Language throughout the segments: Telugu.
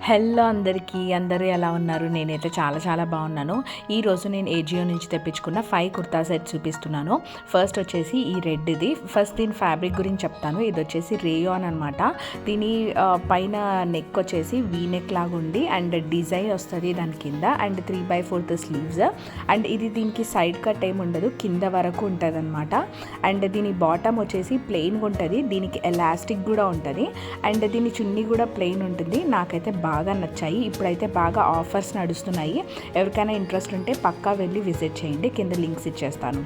హలో అందరూ ఎలా ఉన్నారు? నేనైతే చాలా బాగున్నాను. ఈరోజు నేను ఏజియో నుంచి తెప్పించుకున్న 5 కుర్తా సెట్ చూపిస్తున్నాను. ఫస్ట్ వచ్చేసి ఈ రెడ్ది. ఫస్ట్ దీని ఫ్యాబ్రిక్ గురించి చెప్తాను. ఇది వచ్చేసి రేయాన్ అనమాట. దీని పైన నెక్ వచ్చేసి వీ నెక్ లాగా ఉండి అండ్ డిజైన్ వస్తుంది దాని కింద అండ్ 3/4 స్లీవ్స్ అండ్ ఇది దీనికి సైడ్ కట్ ఏమి ఉండదు, కింద వరకు ఉంటుంది అనమాట. అండ్ దీని బాటమ్ వచ్చేసి ప్లెయిన్గా ఉంటుంది, దీనికి ఎలాస్టిక్ కూడా ఉంటుంది అండ్ దీని చున్నీ కూడా ప్లెయిన్ ఉంటుంది. నాకైతే బాగా నచ్చాయి. ఇప్పుడైతే బాగా ఆఫర్స్ నడుస్తున్నాయి. ఎవరికైనా ఇంట్రెస్ట్ ఉంటే పక్కా వెళ్ళి విజిట్ చేయండి, కింద లింక్స్ ఇచ్చేస్తాను.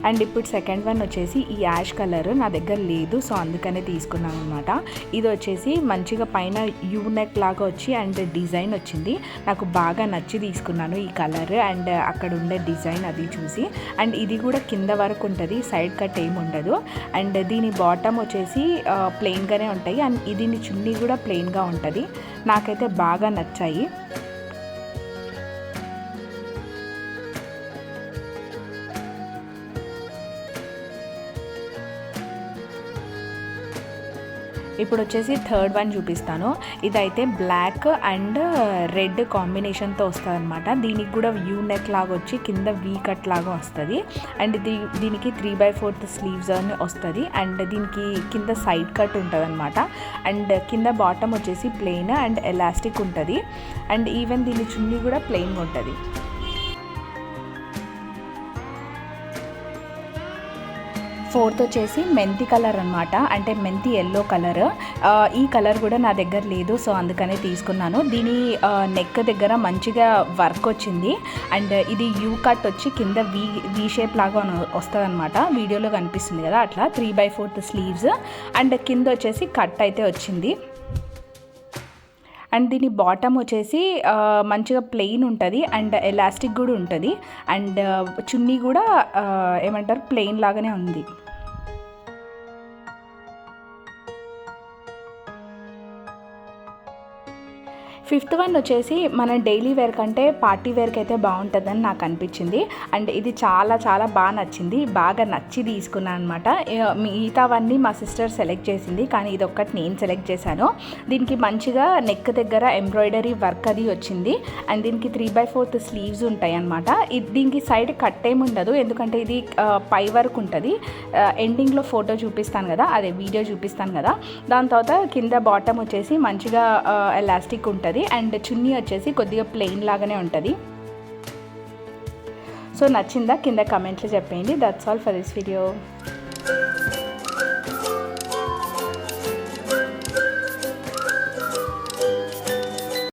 అండ్ ఇప్పుడు సెకండ్ వన్ వచ్చేసి ఈ యాష్ కలర్ నా దగ్గర లేదు, సో అందుకనే తీసుకున్నాను అనమాట. ఇది వచ్చేసి మంచిగా పైన యూ నెక్ లాగా వచ్చి అండ్ డిజైన్ వచ్చింది. నాకు బాగా నచ్చి తీసుకున్నాను ఈ కలర్ అండ్ అక్కడ ఉండే డిజైన్ అది చూసి. అండ్ ఇది కూడా కింద వరకు ఉంటుంది, సైడ్ కట్ ఏమి ఉండదు. అండ్ దీని బాటమ్ వచ్చేసి ప్లెయిన్గానే ఉంటాయి అండ్ దీని చున్నీ కూడా ప్లెయిన్గా ఉంటుంది. నాకైతే బాగా నచ్చాయి. ఇప్పుడు వచ్చేసి థర్డ్ వన్ చూపిస్తాను. ఇదైతే బ్లాక్ అండ్ రెడ్ కాంబినేషన్తో వస్తుంది అనమాట. దీనికి కూడా యూ నెక్ లాగా వచ్చి కింద వీ కట్ లాగా వస్తుంది అండ్ దీనికి 3/4 స్లీవ్స్ అని వస్తుంది అండ్ దీనికి కింద సైడ్ కట్ ఉంటుంది అనమాట. అండ్ కింద బాటమ్ వచ్చేసి ప్లెయిన్ అండ్ ఎలాస్టిక్ ఉంటుంది అండ్ ఈవెన్ దీని చున్నీ కూడా ప్లెయిన్గా ఉంటుంది. ఫోర్త్ వచ్చేసి మెంతి కలర్ అనమాట, అంటే మెంతి ఎల్లో కలర్. ఈ కలర్ కూడా నా దగ్గర లేదు, సో అందుకనే తీసుకున్నాను. దీని నెక్ దగ్గర మంచిగా వర్క్ వచ్చింది అండ్ ఇది యూ కట్ వచ్చి కింద వీ షేప్ లాగా వస్తుంది అనమాట. వీడియోలో కనిపిస్తుంది కదా అట్లా 3/4 స్లీవ్స్ అండ్ కింద వచ్చేసి కట్ అయితే వచ్చింది. అండ్ దీని బాటమ్ వచ్చేసి మంచిగా ప్లెయిన్ ఉంటుంది అండ్ ఎలాస్టిక్ కూడా ఉంటుంది అండ్ చున్నీ కూడా ఏమంటారు ప్లెయిన్ లాగానే ఉంది. ఫిఫ్త్ వన్ వచ్చేసి మన డైలీ వేర్ కంటే పార్టీ వేర్కి అయితే బాగుంటుందని నాకు అనిపించింది అండ్ ఇది చాలా బాగా నచ్చింది. బాగా నచ్చి తీసుకున్నాను అనమాట. మిగతావన్నీ మా సిస్టర్ సెలెక్ట్ చేసింది కానీ ఇది ఒక్కటి నేను సెలెక్ట్ చేశాను. దీనికి మంచిగా నెక్ దగ్గర ఎంబ్రాయిడరీ వర్క్ అది వచ్చింది అండ్ దీనికి 3/4 స్లీవ్స్ ఉంటాయి అనమాట. దీనికి సైడ్ కట్ ఏమి ఉండదు, ఎందుకంటే ఇది పై వరకు ఉంటుంది. ఎండింగ్లో ఫోటో చూపిస్తాను కదా, అదే వీడియో చూపిస్తాను కదా. దాని తర్వాత కింద బాటమ్ వచ్చేసి మంచిగా ఎలాస్టిక్ ఉంటుంది అండ్ చున్నీ వచ్చేసి కొద్దిగా ప్లెయిన్ లాగానే ఉంటుంది. సో నచ్చిందా కింద కమెంట్లో చెప్పండి. That's all for this video.